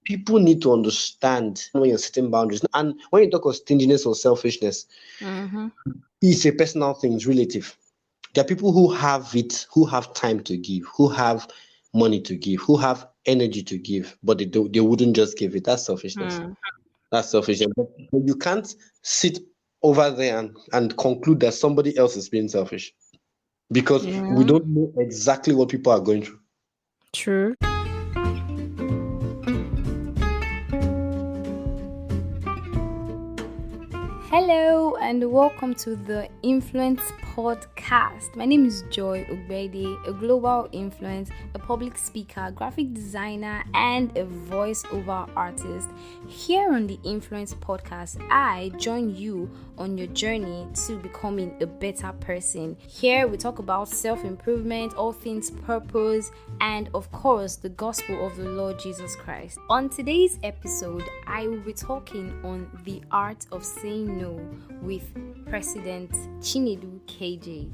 people need to understand when you're setting boundaries. And when you talk of stinginess or selfishness, it's a personal thing, it's relative. There are people who have it, who have time to give, who have money to give, who have energy to give, but they wouldn't just give it. That's selfishness. That's selfishness. But you can't sit over there and conclude that somebody else is being selfish, because we don't know exactly what people are going through. True. Hello and welcome to the Influence Podcast. My name is Joy Ogbeide, a global influence, a public speaker, graphic designer, and a voiceover artist. Here on the Influence Podcast, I join you on your journey to becoming a better person. Here we talk about self-improvement, all things purpose, and of course, the gospel of the Lord Jesus Christ. On today's episode, I will be talking on the art of saying no with President Chinedu Kejeh.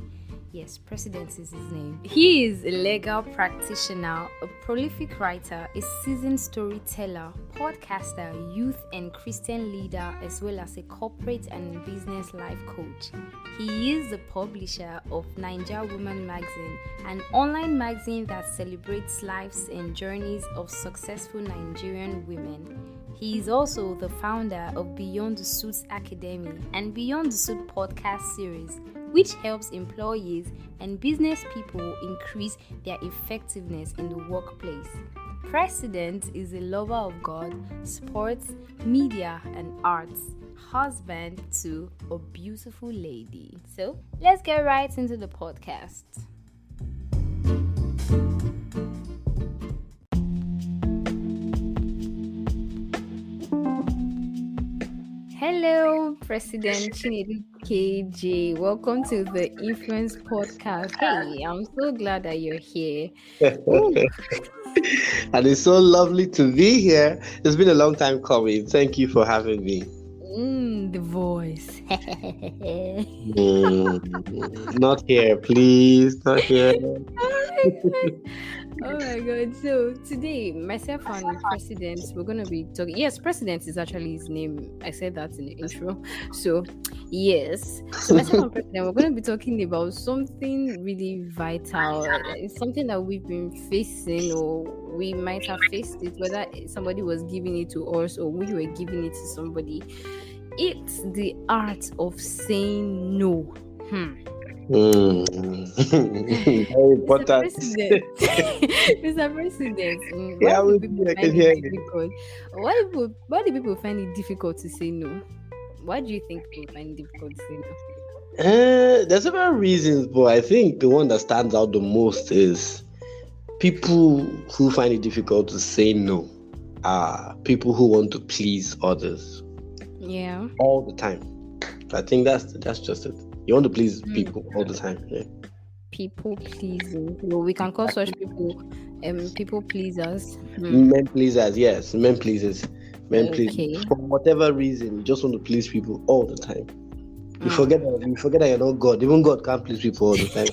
Yes, President is his name. He is a legal practitioner, a prolific writer, a seasoned storyteller, podcaster, youth and Christian leader, as well as a corporate and business life coach. He is the publisher of Nigeria Woman Magazine, an online magazine that celebrates lives and journeys of successful Nigerian women. He is also the founder of Beyond the Suits Academy and Beyond the Suit podcast series, which helps employees and business people increase their effectiveness in the workplace. President is a lover of God, sports, media, and arts, husband to a beautiful lady. So, let's get right into the podcast. Hello, President Chinedu Kejeh. Welcome to the Influence Podcast. Hey, I'm so glad that you're here. And it's so lovely to be here. It's been a long time coming. Thank you for having me. The voice. Not here, please. Not here. Oh my God. So today, myself and President, we're going to be talking. Yes, President is actually his name. I said that in the intro. So, yes. So myself and President, we're going to be talking about something really vital. It's something that we've been facing, or we might have faced it, whether somebody was giving it to us or we were giving it to somebody. It's the art of saying no. Very important. Mr. President, why do people find it difficult to say no? Why do you think people find it difficult to say no? There's several reasons, but I think the one that stands out the most is people who find it difficult to say no are people who want to please others. Yeah. All the time. I think that's just it. You want to please people all the time. Yeah. People pleasing. Well, we can call such people people pleasers. Men pleasers, yes. Men pleasers. Pleasers. For whatever reason, you just want to please people all the time. You forget that you're not God. Even God can't please people all the time.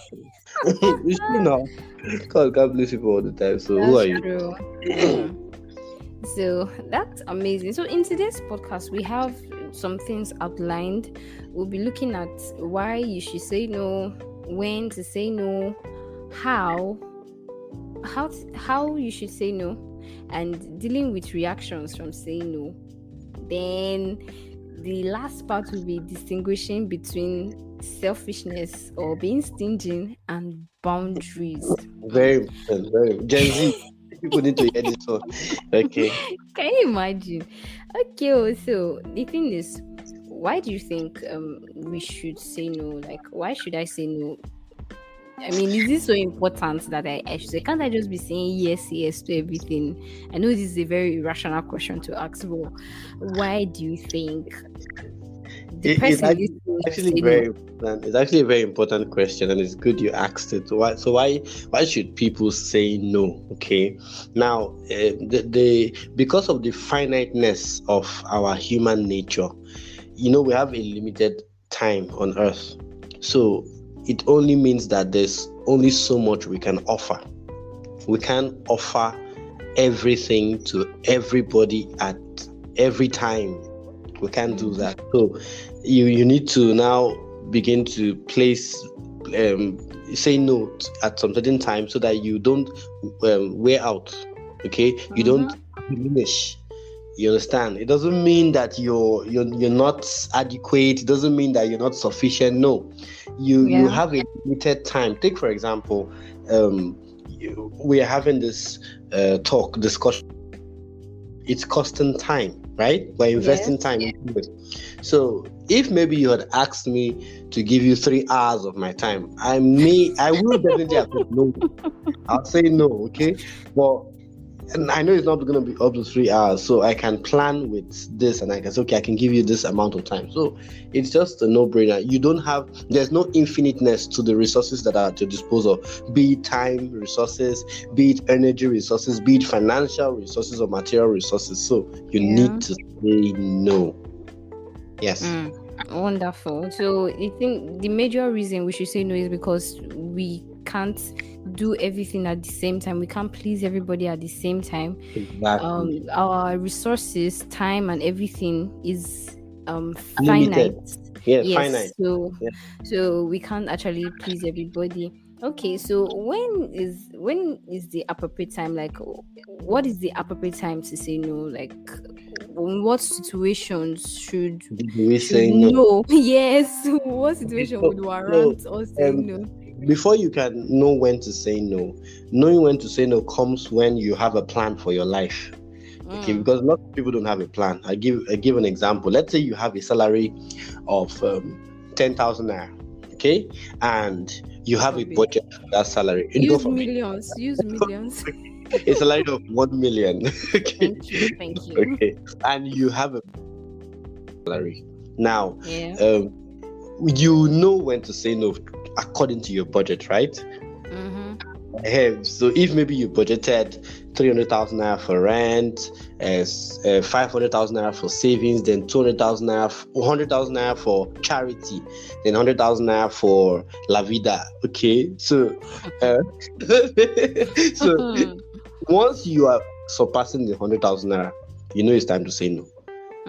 You should know. God can't please people all the time. So that's who are you? True. So that's amazing. So in today's podcast, we have some things outlined. We'll be looking at why you should say no, when to say no, how you should say no, and dealing with reactions from saying no. Then the last part will be distinguishing between selfishness or being stingy and boundaries. Very important. Very Gen Z. People need to hear this one. Okay. Can you imagine? Okay, so the thing is, why do you think we should say no? Like, why should I say no? I mean, is this so important that I should say? Can't I just be saying yes to everything? I know this is a very irrational question to ask, but why do you think It's actually a very important question, and it's good you asked it. Why should people say no? Okay, now because of the finiteness of our human nature, we have a limited time on earth, so it only means that there's only so much we can offer. We can't offer everything to everybody at every time. We can't do that. So you need to now begin to say no at some certain time so that you don't wear out. Okay, you don't diminish. You understand? It doesn't mean that you're not adequate. It doesn't mean that you're not sufficient. No, you have a limited time. Take for example, we are having this discussion. It's costing time, right? We're investing time into it. So if maybe you had asked me to give you 3 hours of my time, I will definitely have said no. I'll say no, okay? And I know it's not going to be up to 3 hours, so I can plan with this and I can say, okay, I can give you this amount of time. So it's just a no-brainer. There's no infiniteness to the resources that are at your disposal, be it time resources, be it energy resources, be it financial resources or material resources. So you need to say no. Yes. Wonderful. So I think the major reason we should say no is because we can't do everything at the same time. We can't please everybody at the same time. Exactly. Our resources, time, and everything is finite. Limited. Yes, finite. So we can't actually please everybody. Okay, so when is the appropriate time? Like, what is the appropriate time to say no? Like, in what situations should we say no? Yes, what situation would warrant us saying no? Before you can know when to say no, knowing when to say no comes when you have a plan for your life. Okay, because a lot of people don't have a plan. I give an example. Let's say you have a salary of 10,000 naira, okay, and you have a budget for that salary. Use millions. A salary of 1 million. Okay. Thank you. Okay, and you have a salary now. You know when to say no according to your budget, right? So if maybe you budgeted 300,000 naira for rent, 500,000 naira for savings, then 200,000 naira, 100,000 naira for charity, then 100,000 naira for La Vida. Okay, so once you are surpassing the 100,000 naira, you know it's time to say no.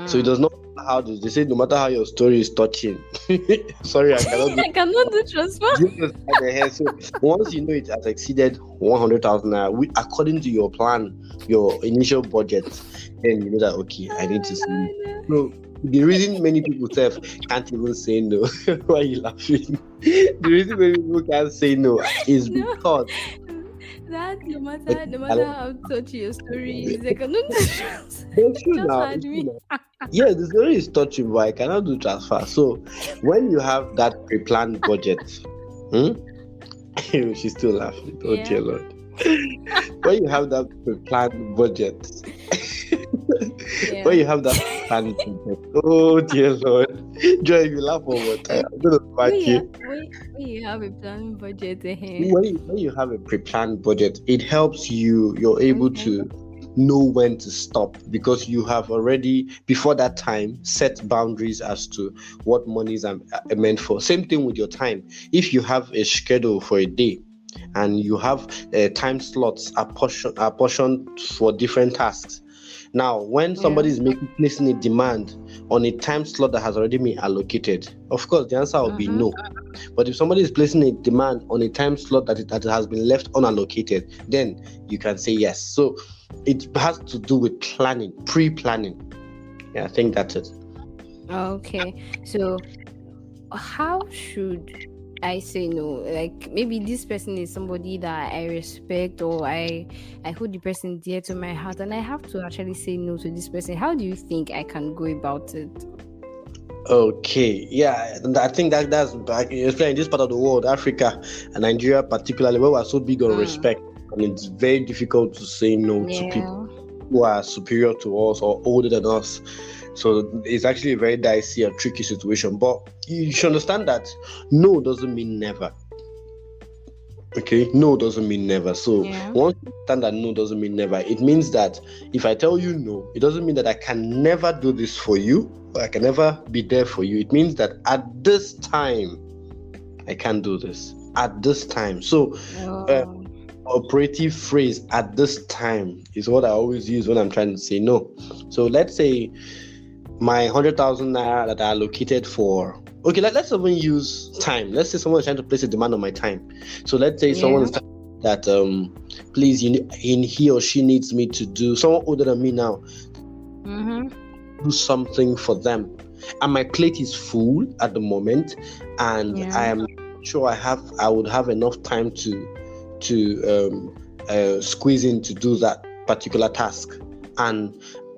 So it does not matter how they say, no matter how your story is touching. Sorry, I cannot do transfer. So once you know it has exceeded 100,000 naira, according to your plan, your initial budget, then you know that okay, I need to say no. So the reason many people can't even say no. Why are you laughing? The reason many people can't say no is because that no matter how touchy your story is, I cannot do transfer. Yeah, the story is touching, but I cannot do transfer. So when you have that pre-planned budget, she's still laughing. Oh dear Lord. When you have that pre-planned budget, when you have that planned budget, oh dear Lord. Joy, if you laugh one more time, I'm gonna smack you. When you have a planned budget, when you have a pre-planned budget, it helps you're able to know when to stop, because you have already before that time set boundaries as to what monies are meant for. Same thing with your time. If you have a schedule for a day and you have time slots apportioned for different tasks, now when somebody is placing a demand on a time slot that has already been allocated, of course the answer will be no. But if somebody is placing a demand on a time slot that has been left unallocated, then you can say yes. So it has to do with planning, pre-planning. Yeah, I think that's it. Okay, so how should I say no? Like, maybe this person is somebody that I respect, or I hold the person dear to my heart, and I have to actually say no to this person. How do you think I can go about it? Okay, yeah, I think that's especially in this part of the world, Africa and Nigeria particularly, where we're so big on respect, and it's very difficult to say no to people who are superior to us or older than us. So it's actually a very dicey and tricky situation. But you should understand that no doesn't mean never. Okay, no doesn't mean never. So once you understand that no doesn't mean never, it means that if I tell you no, it doesn't mean that I can never do this for you, or I can never be there for you. It means that at this time, I can't do this. At this time. So operative phrase "at this time" is what I always use when I'm trying to say no. So let's say my 100,000 naira that I allocated for. Okay, let's even use time. Let's say someone is trying to place a demand on my time. So let's say someone is that please, he or she needs me to do, someone older than me now, do something for them, and my plate is full at the moment, and I am sure I would have enough time to squeeze in to do that particular task. And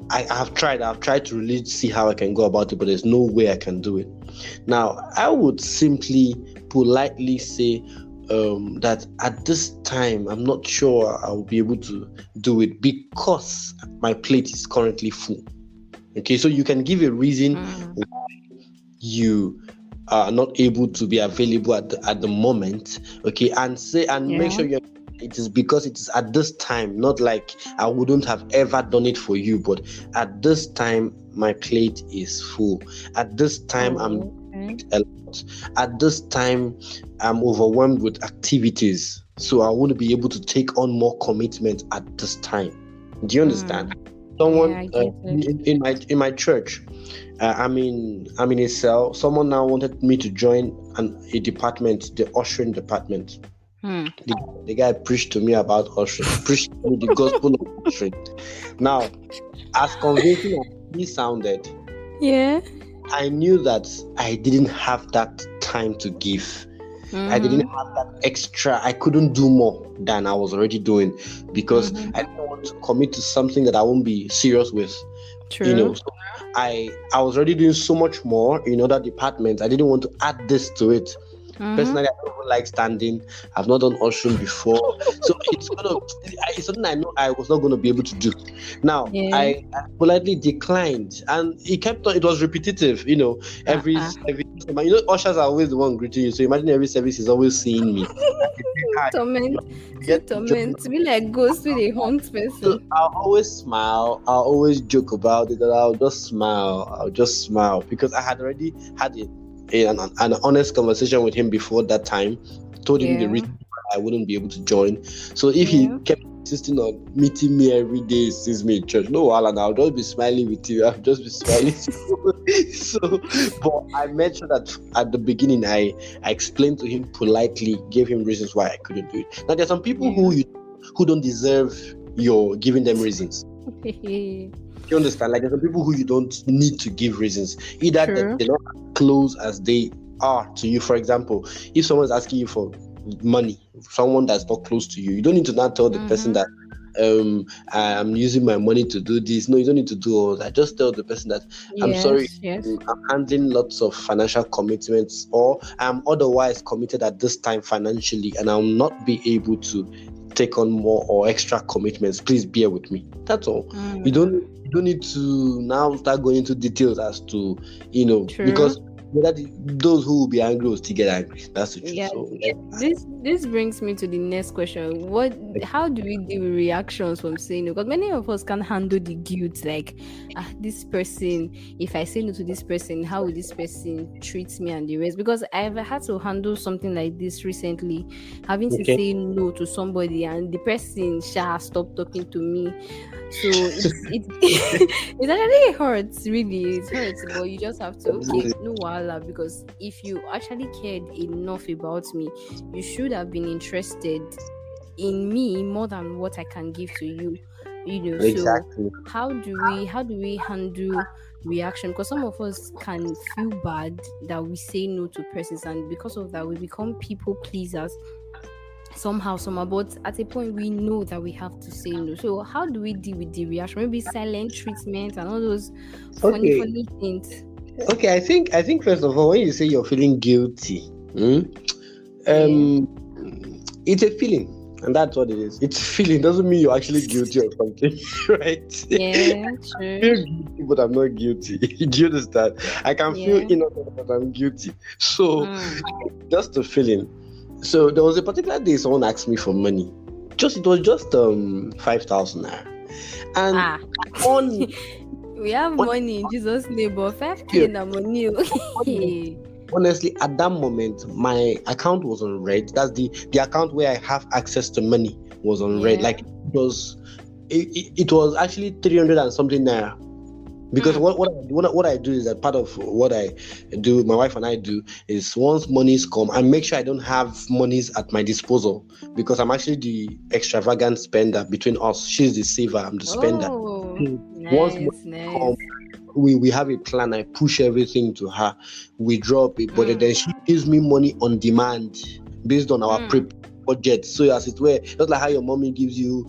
I've tried to really see how I can go about it, but there's no way I can do it. Now, I would simply politely say that at this time, I'm not sure I'll be able to do it because my plate is currently full. Okay, so you can give a reason why you are not able to be available at the moment. Okay, and make sure it is because it is at this time, not like I wouldn't have ever done it for you, but at this time my plate is full. At this time I'm a lot. At this time I'm overwhelmed with activities, so I wouldn't be able to take on more commitment at this time. Do you understand? Someone in my church, I'm in a cell. Someone now wanted me to join a department, the ushering department. The guy preached to me about ushering, preached to me the gospel of ushering. Now, as convincing as he sounded, I knew that I didn't have that time to give. I didn't have that extra. I couldn't do more than I was already doing because I didn't want to commit to something that I won't be serious with. True. So I was already doing so much more in other departments. I didn't want to add this to it. Personally, I don't even like standing. I've not done ushering before, so it's something I know I was not going to be able to do. Now, I politely declined, and it was repetitive. Every service, ushers are always the one greeting you. So imagine every service is always seeing me. Torment, to be like ghost with a haunt person. So I'll always smile. I'll always joke about it, and I'll just smile because I had already had it. An honest conversation with him before that time, told him the reason why I wouldn't be able to join. So if he kept insisting on meeting me every day, sees me in church, no, Alan, I'll just be smiling with you. I'll just be smiling. But I made sure that at the beginning, I explained to him politely, gave him reasons why I couldn't do it. Now, there are some people who don't deserve your giving them reasons. You understand? Like, there's some people who you don't need to give reasons. Either they're not as close as they are to you. For example, if someone's asking you for money, someone that's not close to you, you don't need to now tell the person that I'm using my money to do this. No, you don't need to do all that. Just tell the person that I'm sorry, I'm handling lots of financial commitments, or I'm otherwise committed at this time financially, and I'll not be able to take on more or extra commitments. Please bear with me. That's all. You don't need to now start going into details as to because those who will be angry will still get angry. That's the truth. Yeah. So, this brings me to the next question. How do we deal with reactions from saying no? Because many of us can't handle the guilt, like this person, if I say no to this person, how will this person treat me and the rest? Because I've had to handle something like this recently, having to say no to somebody and the person has stopped talking to me. So it actually hurts, really. It hurts, but you just have to no wala, because if you actually cared enough about me, you should have been interested in me more than what I can give to you. Exactly. So how do we handle reaction? Because some of us can feel bad that we say no to persons, and because of that we become people pleasers somehow, but at a point we know that we have to say no. So how do we deal with the reaction? Maybe silent treatment and all those funny things. Okay, I think first of all, when you say you're feeling guilty, it's a feeling. And that's what it is. It's a feeling. It doesn't mean you're actually guilty or something, right? Yeah, true. I feel guilty, but I'm not guilty. Do you understand? I can feel innocent, but I'm guilty. So, just a feeling. So, there was a particular day someone asked me for money. It was just 5,000 naira. And we have money in Jesus' name, but 5K in money. Honestly, at that moment, my account was on red. That's the account where I have access to money. was on red. Like it was actually 300 and something naira. Because what I do is that part of what I do, my wife and I do, is once monies come, I make sure I don't have monies at my disposal, because I'm actually the extravagant spender between us. She's the saver, I'm the spender. Once money come, we have a plan. I push everything to her. We drop it, but then she gives me money on demand based on our budget. So as it were, just like how your mommy gives you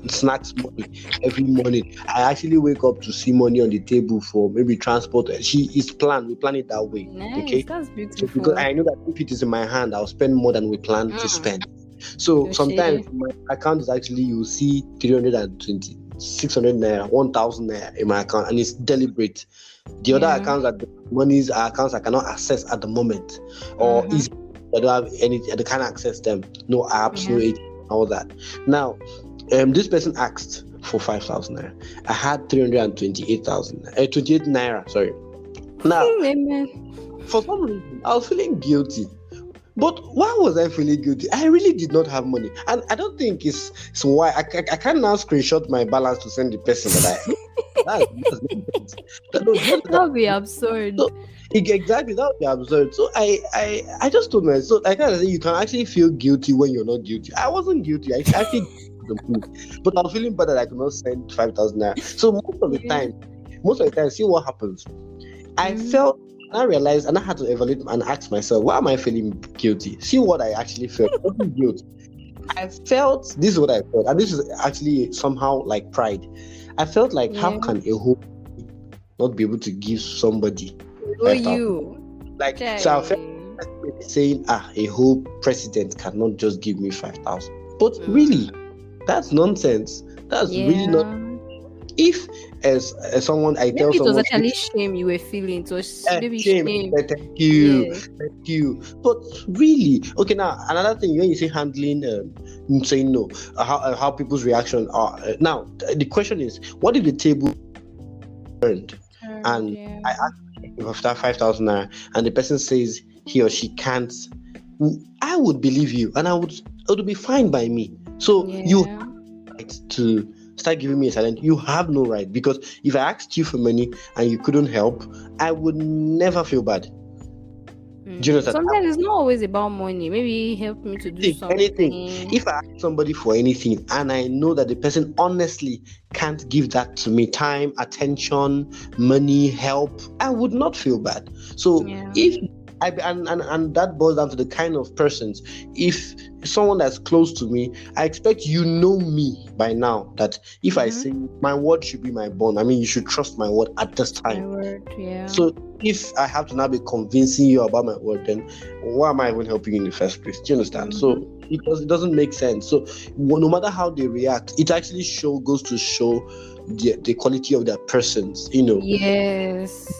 snacks money every morning, I actually wake up to see money on the table for maybe transport. She is planned. We plan it that way. Nice, okay, that's beautiful. So because I know that if it is in my hand, I'll spend more than we plan to spend. So sometimes my account is actually, you see 320, 600 naira, 1,000 naira in my account, and it's deliberate. The other accounts that the monies are accounts I cannot access at the moment, or is I don't have any, I can't access them. No apps, no ATM, all that. Now, this person asked for 5,000 naira. I had 328,000, 28 naira. Sorry. Now, for some reason, I was feeling guilty. But why was I feeling guilty? I really did not have money, and I don't think it's why I can't now screenshot my balance to send the person that that would be absurd. So, exactly, that would be absurd. So I just told myself, I can't say you can actually feel guilty when you're not guilty. I wasn't guilty. I actually but I'm feeling bad that I could not send 5,000 naira. So most of the time, see what happens. I felt. I realized, and I had to evaluate and ask myself, why am I feeling guilty? See what I actually felt. Guilt. I felt, this is what I felt, and this is actually somehow like pride. I felt like, how can a whole not be able to give somebody 5,000? Like, so I felt saying, a whole president cannot just give me 5,000. But really, that's nonsense. That's really not. If as someone I tell someone, it was actually shame you were feeling. It was maybe shame. Thank you. But really, okay. Now another thing, when you say handling, saying no, how people's reaction are. Now the question is, what if the table turned and I asked after 5,000 naira, and the person says he or she can't? I would believe you, and it would be fine by me. So you have right to start giving me a silent. You have no right, because if I asked you for money and you couldn't help, I would never feel bad. Do you know that? Sometimes it's not always about money. Maybe help me to do something. Anything. If I ask somebody for anything and I know that the person honestly can't give that to me, time, attention, money, help, I would not feel bad. So if and that boils down to the kind of persons. If someone that's close to me, I expect you know me by now, that if I say my word should be my bond, I mean, you should trust my word at this time. My word, So if I have to now be convincing you about my word, then why am I even helping you in the first place? Do you understand? So because it doesn't make sense. So no matter how they react, it actually goes to show the quality of their persons. Yes.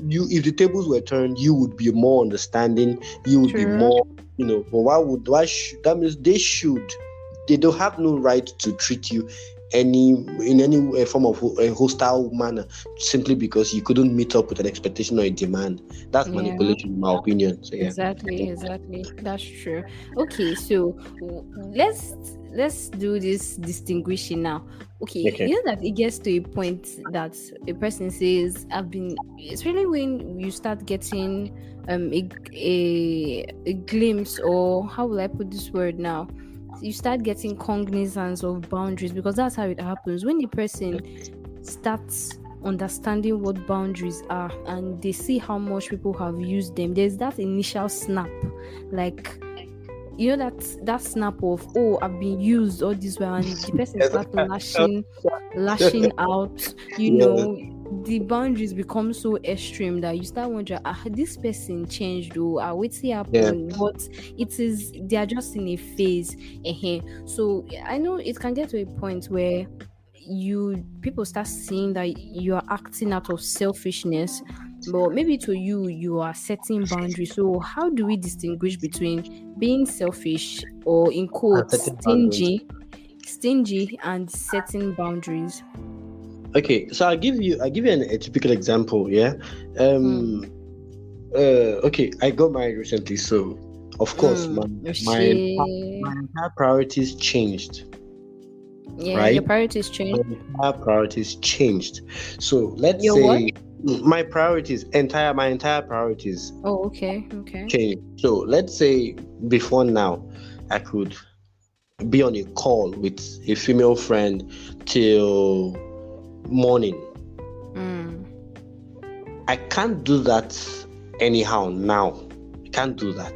You if the tables were turned, you would be more understanding. You would be more, but that means they don't have no right to treat you in any form of a hostile manner simply because you couldn't meet up with an expectation or a demand. That's manipulation, in my opinion. So, Exactly. That's true. Okay, so let's do this distinguishing now. Okay. You know that it gets to a point that a person says, it's really when you start getting a glimpse, or how will I put this word now? You start getting cognizance of boundaries, because that's how it happens when a person starts understanding what boundaries are and they see how much people have used them. There's that initial snap, like that snap of, I've been used all this while, and the person starts lashing out. The boundaries become so extreme that you start wondering, this person changed, or what's happened? But they are just in a phase. So I know it can get to a point where people start seeing that you are acting out of selfishness, but maybe to you are setting boundaries. So how do we distinguish between being selfish, or in quotes stingy, and setting boundaries? Okay, so I'll give you a typical example. Okay, I got married recently, so Of course, my She, entire priorities changed, yeah, your right? priorities My change. entire priorities changed. So let's Your what? say my entire priorities Oh, okay, okay. changed. So let's say before now, I could be on a call with a female friend till morning. Mm. I can't do that anyhow now. I can't do that.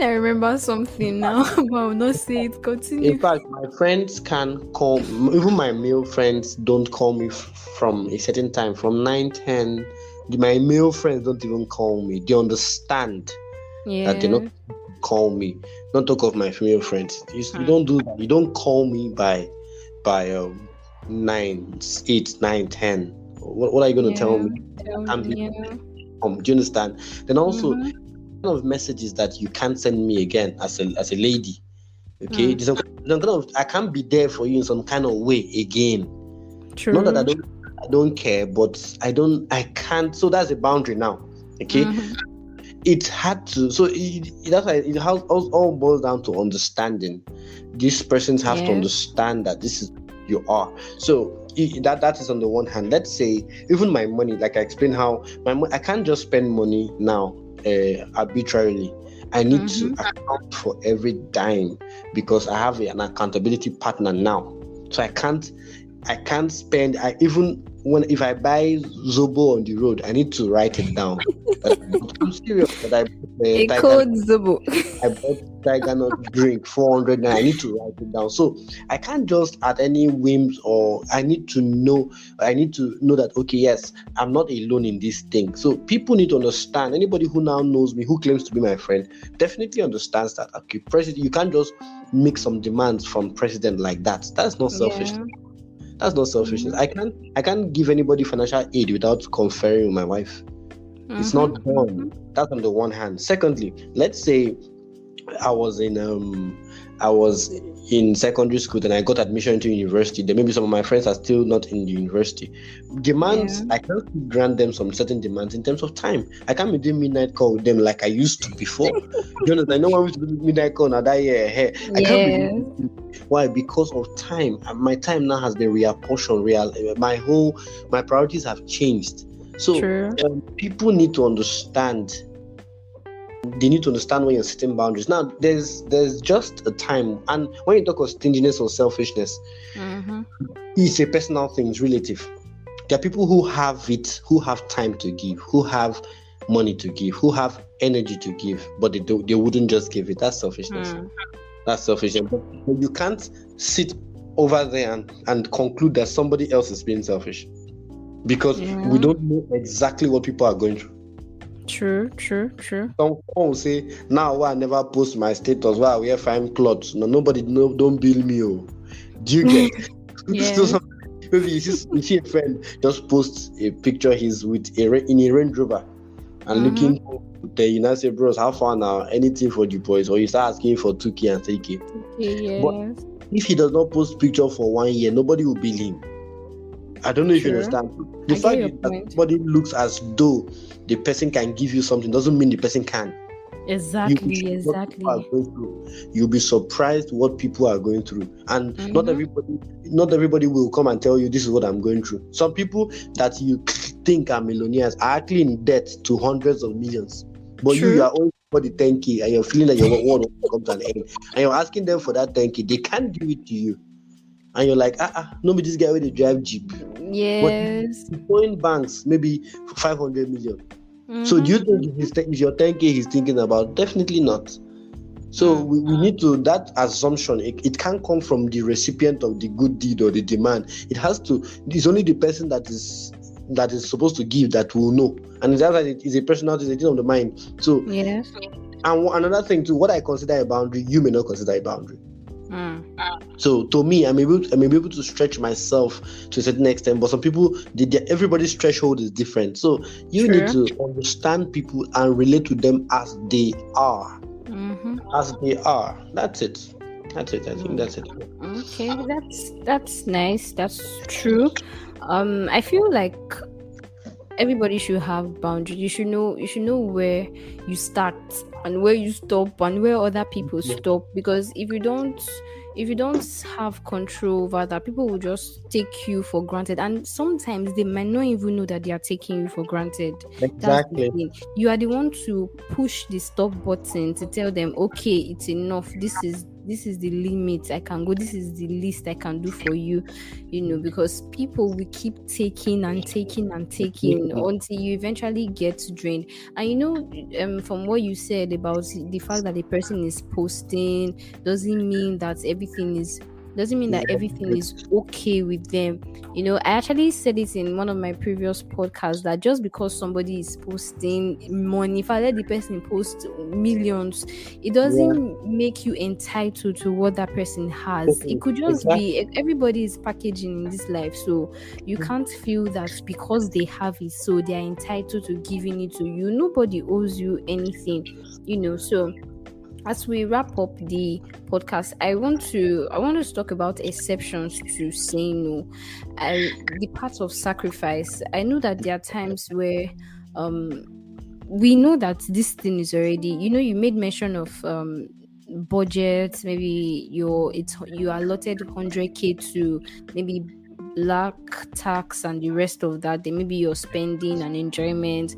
I remember something now, but I will not say it. In Continue. fact, my friends can call, even my male friends don't call me from a certain time, from 9, 10. My male friends don't even call me. They understand that they not Yeah. call me. Don't talk of my female friends. You don't do that. You don't call me by 9, 8, 9, 10. What are you going to tell Yeah. me? Can't be. Yeah. Do you understand? Then also, Mm-hmm. kind of messages that you can't send me again as a lady. Okay, Mm. I can't be there for you in some kind of way again. Not that True. I don't care, but I can't. So that's a boundary now. Okay, it had to. So that's why it all boils down to understanding. These persons have to Yeah. understand that this is you are. So that is on the one hand. Let's say even my money, like I explained how I can't just spend money now arbitrarily. I need to account for every dime because I have an accountability partner now. So I can't spend. If I buy Zobo on the road, I need to write it down. I'm serious. That A Tiger code Zobo. I bought Tiger Nut drink 400 and I need to write it down. So I can't just at any whims, or I need to know that okay, yes, I'm not alone in this thing. So people need to understand. Anybody who now knows me, who claims to be my friend, definitely understands that okay, president, you can't just make some demands from president like that. That's not selfish. Yeah. That's not selfishness. I can't give anybody financial aid without conferring with my wife. It's not done. That's on the one hand. Secondly, let's say I was in secondary school and I got admission to university. Then maybe some of my friends are still not in the university. Demands, I can't grant them some certain demands in terms of time. I can't be doing midnight call with them like I used to before. You know, I know when we used to do midnight call now that year. Hey, I can't be doing. Why? Because of time. My time now has been reapportioned. My priorities have changed. So people need to understand. They need to understand when you're setting boundaries. Now, there's just a time, and when you talk of stinginess or selfishness, it's a personal thing. It's relative. There are people who have it, who have time to give, who have money to give, who have energy to give, but they wouldn't just give it. That's selfishness. That's selfishness. But you can't sit over there and conclude that somebody else is being selfish, because we don't know exactly what people are going through. True. Some will say, now why I never post my status, why I wear fine clothes. No, nobody don't bill me. Oh. Do you get? So maybe you see a friend just post a picture he's with in a Range Rover and looking there, you now say, bros, how far now? Anything for the boys? Or you start asking for 2K and 3K. But if he does not post picture for 1 year, nobody will bill him. I don't know if you understand. The fact that somebody looks as though the person can give you something doesn't mean the person can. Exactly. You'll be surprised what people are going through, and not everybody will come and tell you this is what I'm going through. Some people that you think are millionaires are actually in debt to hundreds of millions, but you are only for the 10K and you're feeling that your world will come to an end, and you're asking them for that 10K. They can't give it to you. And you're like, nobody, this guy with the drive Jeep. Yes. But going banks, maybe 500 million. So do you think it's your 10K he's thinking about? Definitely not. So we need to, that assumption, it can't come from the recipient of the good deed or the demand. It's only the person that is supposed to give that will know. And that's why it is a personal thing, it's of the mind. So, yes. And another thing too, what I consider a boundary, you may not consider a boundary. So to me, I may be able to stretch myself to a certain extent, but some people, everybody's threshold is different. So you need to understand people and relate to them as they are. As they are. That's it. I think that's it. Okay, that's nice. That's true. I feel like everybody should have boundaries. You should know where you start and where you stop and where other people stop, because if you don't have control over that, people will just take you for granted, and sometimes they might not even know that they are taking you for granted. That's the Exactly. thing. You are the one to push the stop button to tell them, okay, it's enough, this is the limit I can go, this is the least I can do for you, because people will keep taking and taking and taking until you eventually get drained. And from what you said about the fact that the person is posting doesn't mean that everything is okay with them. I actually said it in one of my previous podcasts that just because somebody is posting money, if I let the person post millions, it doesn't make you entitled to what that person has. It could just be everybody is packaging in this life, so you can't feel that because they have it, so they are entitled to giving it to you. Nobody owes you anything, so as we wrap up the podcast, I want to talk about exceptions to saying no. The part of sacrifice. I know that there are times where we know that this thing is already, you made mention of budget. Maybe you allotted 100K to maybe black tax and the rest of that. Then maybe you're spending and enjoyment.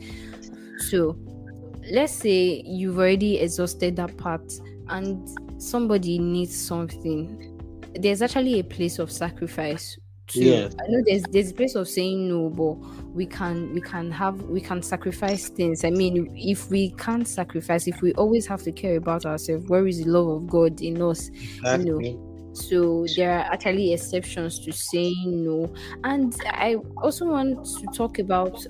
So let's say you've already exhausted that part and somebody needs something. There's actually a place of sacrifice too. Yes. I know there's a place of saying no, but we can sacrifice things. I mean, if we can't sacrifice, if we always have to care about ourselves, where is the love of God in us? Exactly. So there are actually exceptions to saying no. And I also want to talk about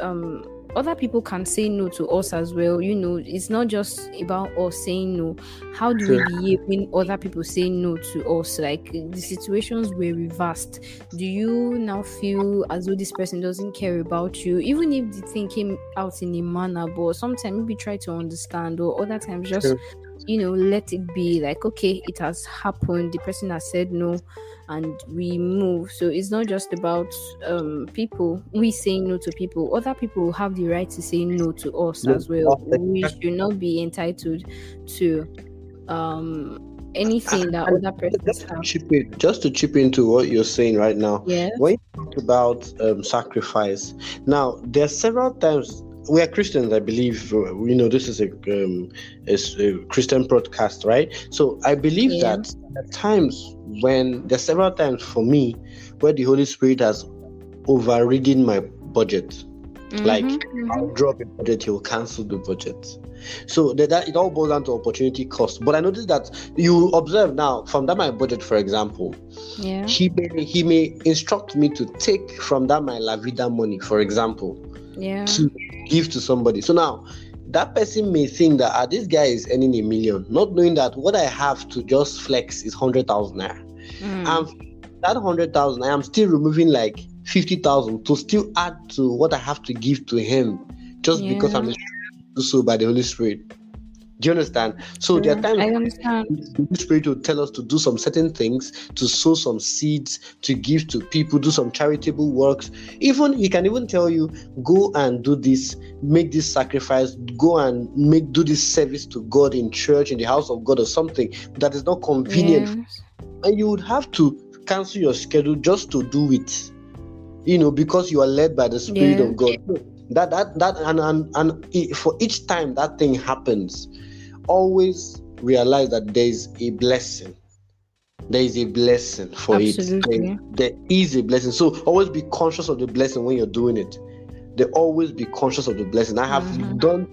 other people can say no to us as well. It's not just about us saying no. How do we behave when other people say no to us? Like, the situations were reversed. Do you now feel as though this person doesn't care about you, even if the thing came out in a manner? But sometimes maybe try to understand, or other times just let it be. Like, okay, it has happened, the person has said no, and we move. So it's not just about people, we saying no to people. Other people have the right to say no to us as well. We should not be entitled to anything that other persons have. Just to chip into what you're saying right now. Yes. When you talk about sacrifice, now there are several times. We are Christians, I believe. This is a Christian broadcast, right? So I believe that at times there's several times for me where the Holy Spirit has overridden my budget. Like, I'll drop a budget, he'll cancel the budget. So that it all boils down to opportunity cost. But I noticed that you observe now from that my budget, for example, he may instruct me to take from that my La Vida money, for example, to give to somebody. So now that person may think that this guy is earning 1 million, not knowing that what I have to just flex is 100,000 naira. And that 100,000, I am still removing like 50,000 to still add to what I have to give to him, just because I'm do so by the Holy Spirit. Do you understand? So there are times I understand. The Holy Spirit will tell us to do some certain things, to sow some seeds, to give to people, do some charitable works. Even he can even tell you, go and do this, make this sacrifice, go and do this service to God in church, in the house of God, or something that is not convenient. And you would have to cancel your schedule just to do it, because you are led by the Spirit of God. And for each time that thing happens, always realize that there is a blessing. There is a blessing for Absolutely. it. There is a blessing. So always be conscious of the blessing when you're doing it. They always be conscious of the blessing. I have done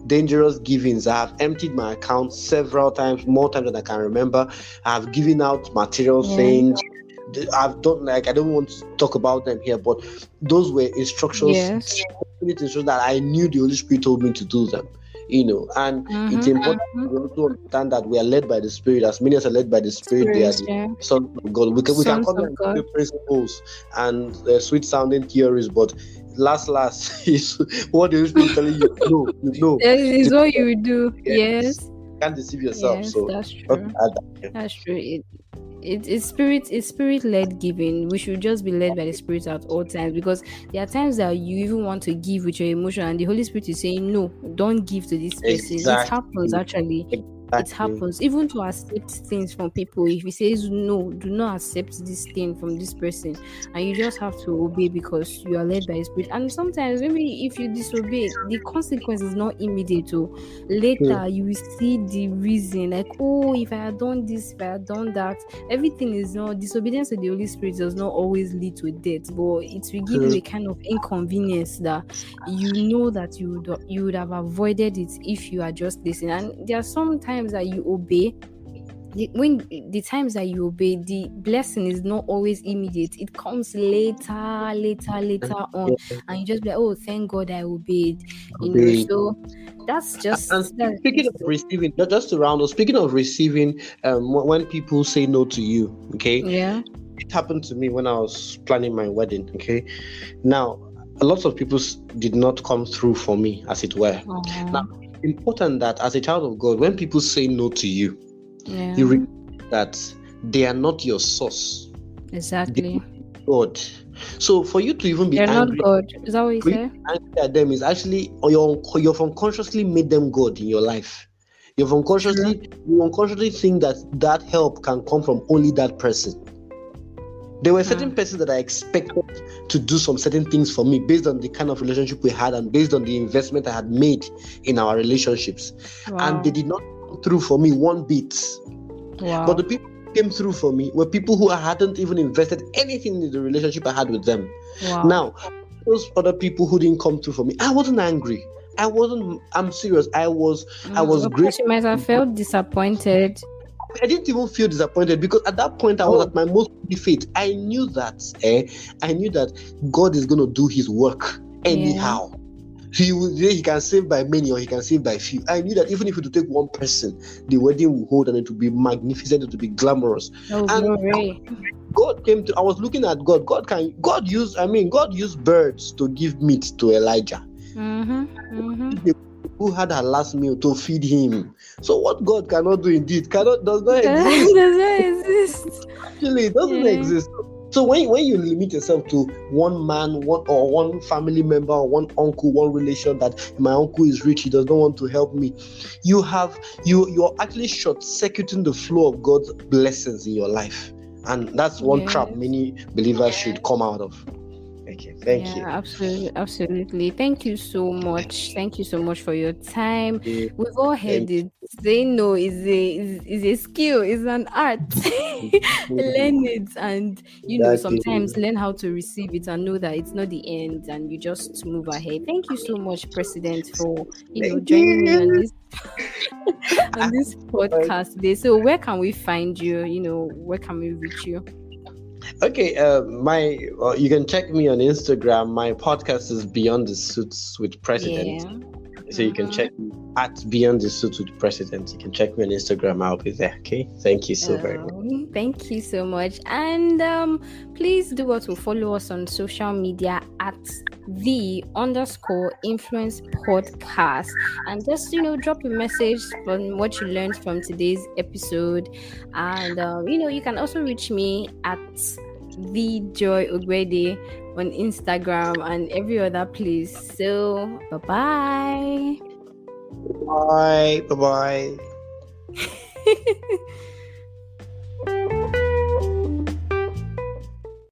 dangerous givings. I have emptied my account several times, more times than I can remember. I have given out material things. I've done, I don't want to talk about them here, but those were instructions, instructions that I knew the Holy Spirit told me to do them. And it's important to also understand that we are led by the Spirit. As many as are led by the Spirit, they are the sons of God. We can call them principles and sweet sounding theories, but last is what the Holy Spirit is telling you. No. That is what you do. Yes. You can't deceive yourself. Yes, so that's true. That's true. It's spirit-led giving. We should just be led by the Spirit at all times, because there are times that you even want to give with your emotion and the Holy Spirit is saying no, don't give to this person. It happens actually. It happens even to accept things from people. If he says no, do not accept this thing from this person, and you just have to obey because you are led by his Spirit. And sometimes maybe if you disobey, the consequence is not immediate. So later you will see the reason, like, oh, if I had done this, if I had done that. Everything is not, disobedience to the Holy Spirit does not always lead to death, but it will give you a kind of inconvenience that you know that you would have avoided it if you are just listening. And there are some times that you obey. The times that you obey, the blessing is not always immediate. It comes later on, and you just be like, oh, thank God I obeyed. So that's just. And speaking of receiving, just to round up, speaking of receiving, when people say no to you, okay? Yeah. It happened to me when I was planning my wedding, okay? Now, a lot of people did not come through for me, as it were. Now, it's important that as a child of God, when people say no to you, you realize that they are not your source. Exactly. God. So for you to even be They're angry, not God. Is that what you say? Angry at them is actually, you've unconsciously made them God in your life. You unconsciously think that help can come from only that person. There were certain persons that I expected to do some certain things for me based on the kind of relationship we had and based on the investment I had made in our relationships. And they did not come through for me one bit. But the people who came through for me were people who I hadn't even invested anything in the relationship I had with them. Now, those other people who didn't come through for me, I wasn't angry. I'm serious. I was grateful. You might have felt disappointed. I didn't even feel disappointed because at that point I was at my most faith. I knew that God is going to do his work anyhow. He can save by many or he can save by few. I knew that even if it would take one person, the wedding will hold and it will be magnificent, it will be glamorous. God came to. I was looking at God. God used birds to give meat to Elijah. Who had her last meal to feed him. So what God cannot do indeed does not exist. Actually, it doesn't exist. So when you limit yourself to one man, one family member, or one uncle, one relation, that my uncle is rich, he does not want to help me, you're actually short-circuiting the flow of God's blessings in your life. And that's one trap many believers should come out of. Okay, thank you. Absolutely. Thank you so much. Thank you so much for your time. We've all heard it. Saying no is a skill, is an art. Learn it, and sometimes learn how to receive it and know that it's not the end, and you just move ahead. Thank you so much, President, for joining me on this on this podcast today. So where can we find you? Where can we reach you? Okay, you can check me on Instagram. My podcast is Beyond the Suits with President. So you can check me at Beyond the Suits with President. You can check me on Instagram. I'll be there. Okay. Thank you so very much. Thank you so much. And please do also follow us on social media at _influence podcast, and just drop a message from what you learned from today's episode. And you can also reach me at the Joy Ogbeide on Instagram and every other place. So bye bye. Bye.